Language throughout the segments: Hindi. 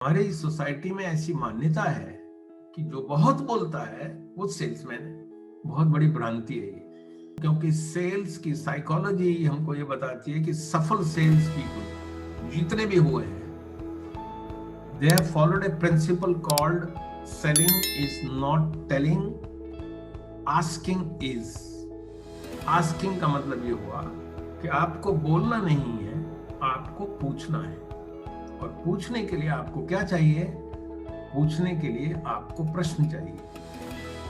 हमारी सोसाइटी में ऐसी मान्यता है कि जो बहुत बोलता है वो सेल्समैन है। बहुत बड़ी भ्रांति है ये, क्योंकि सेल्स की साइकोलॉजी हमको ये बताती है कि सफल सेल्स पीपल जितने भी हुए हैं, they have followed a principle called selling is not telling, asking is. Asking का मतलब ये हुआ कि आपको बोलना नहीं है, आपको पूछना है। और पूछने के लिए आपको क्या चाहिए? पूछने के लिए आपको प्रश्न चाहिए।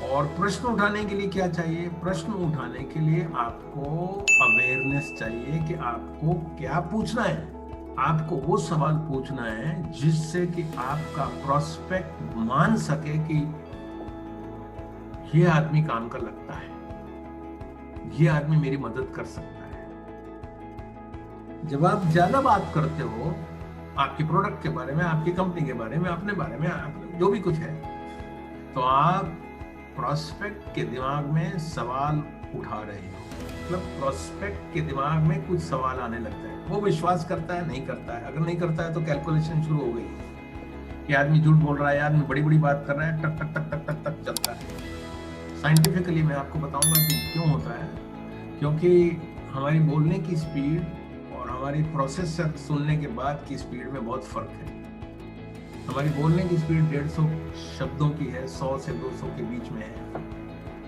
और प्रश्न उठाने के लिए क्या चाहिए? प्रश्न उठाने के लिए आपको अवेयरनेस चाहिए कि आपको क्या पूछना है। आपको वो सवाल पूछना है जिससे कि आपका प्रोस्पेक्ट मान सके कि ये आदमी काम का लगता है, ये आदमी मेरी मदद कर सकता है। जब आप ज्यादा बात करते हो आपके प्रोडक्ट के बारे में, आपकी कंपनी के बारे में, अपने बारे में, जो भी कुछ है, तो आप प्रोस्पेक्ट के दिमाग में सवाल उठा रहे हो। मतलब प्रोस्पेक्ट के दिमाग में कुछ सवाल आने लगता है। वो विश्वास करता है, नहीं करता है। अगर नहीं करता है तो कैलकुलेशन शुरू हो गई कि आदमी झूठ बोल रहा है, आदमी बड़ी बड़ी बात कर रहा है, टक टक टक टक टक टक चलता है। साइंटिफिकली मैं आपको बताऊंगा कि क्यों होता है। क्योंकि हमारी बोलने की स्पीड और हमारी प्रोसेसर सुनने के बाद की स्पीड में बहुत फर्क है। हमारी बोलने की स्पीड 150 शब्दों की है, 100 से 200 के बीच में है।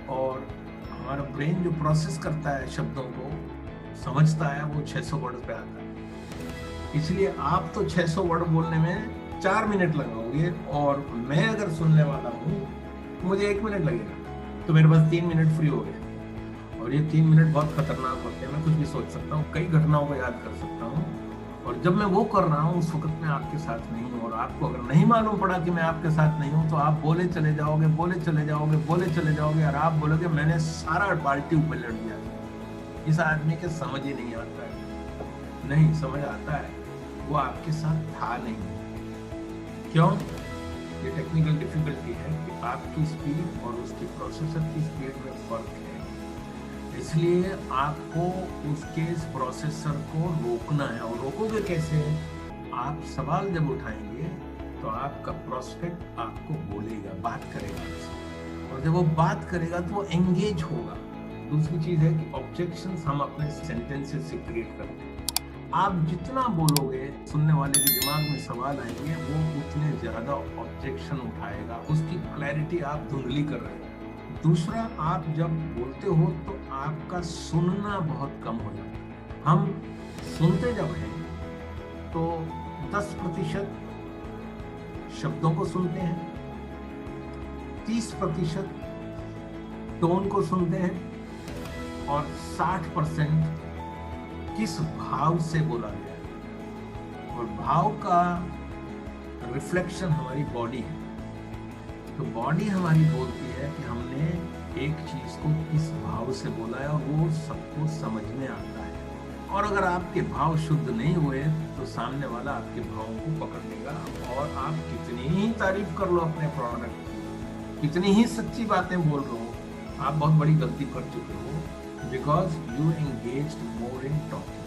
और हमारा ब्रेन जो प्रोसेस करता है, शब्दों को समझता है, वो 600 वर्ड पे आता है। इसलिए आप तो 600 वर्ड बोलने में 4 मिनट लगाओगे, और मैं अगर सुनने वाला हूँ तो मुझे 1 मिनट लगेगा, तो मेरे पास 3 मिनट फ्री हो गए। और ये 3 मिनट बहुत खतरनाक होते हैं। मैं कुछ भी सोच सकता हूँ, कई घटनाओं को याद कर सकता हूँ। और जब मैं वो कर रहा हूँ उस वक्त मैं आपके साथ नहीं हूँ। और आपको अगर नहीं मालूम पड़ा कि मैं आपके साथ नहीं हूँ, तो आप बोले चले जाओगे, बोले चले जाओगे, बोले चले जाओगे, और आप बोलोगे मैंने सारा बाल्टी ऊपर लड़ दिया। इस आदमी के समझ ही नहीं आता है। नहीं समझ आता है, वो आपके साथ था नहीं। क्यों? ये टेक्निकल डिफिकल्टी है कि आपकी स्पीड और उसकी प्रोसेसर की स्पीड में फर्क है। इसलिए आपको उसके इस प्रोसेसर को रोकना है। और रोकोगे कैसे? आप सवाल जब उठाएंगे तो आपका प्रोस्पेक्ट आपको बोलेगा, बात करेगा। और जब वो बात करेगा तो वो एंगेज होगा। दूसरी चीज है कि ऑब्जेक्शंस हम अपने सेंटेंसेस से क्रिएट करते हैं। आप जितना बोलोगे, सुनने वाले के दिमाग में सवाल आएंगे, वो उतने ज्यादा ऑब्जेक्शन उठाएगा। उसकी क्लैरिटी आप धुंधली कर रहे हैं। दूसरा, आप जब बोलते हो तो आपका सुनना बहुत कम हो जाता है। हम सुनते जब हैं तो 10% शब्दों को सुनते हैं, 30% टोन को सुनते हैं, और 60% किस भाव से बोला गया है। और भाव का रिफ्लेक्शन हमारी बॉडी है। तो बॉडी हमारी बोलती है कि हमने एक चीज को किस भाव से बोला है, और वो सबको समझ में आता है। और अगर आपके भाव शुद्ध नहीं हुए तो सामने वाला आपके भावों को पकड़ लेगा। और आप कितनी ही तारीफ कर लो अपने प्रोडक्ट की, कितनी ही सच्ची बातें बोल रहे हो, आप बहुत बड़ी गलती कर चुके हो, because you engaged more in talking.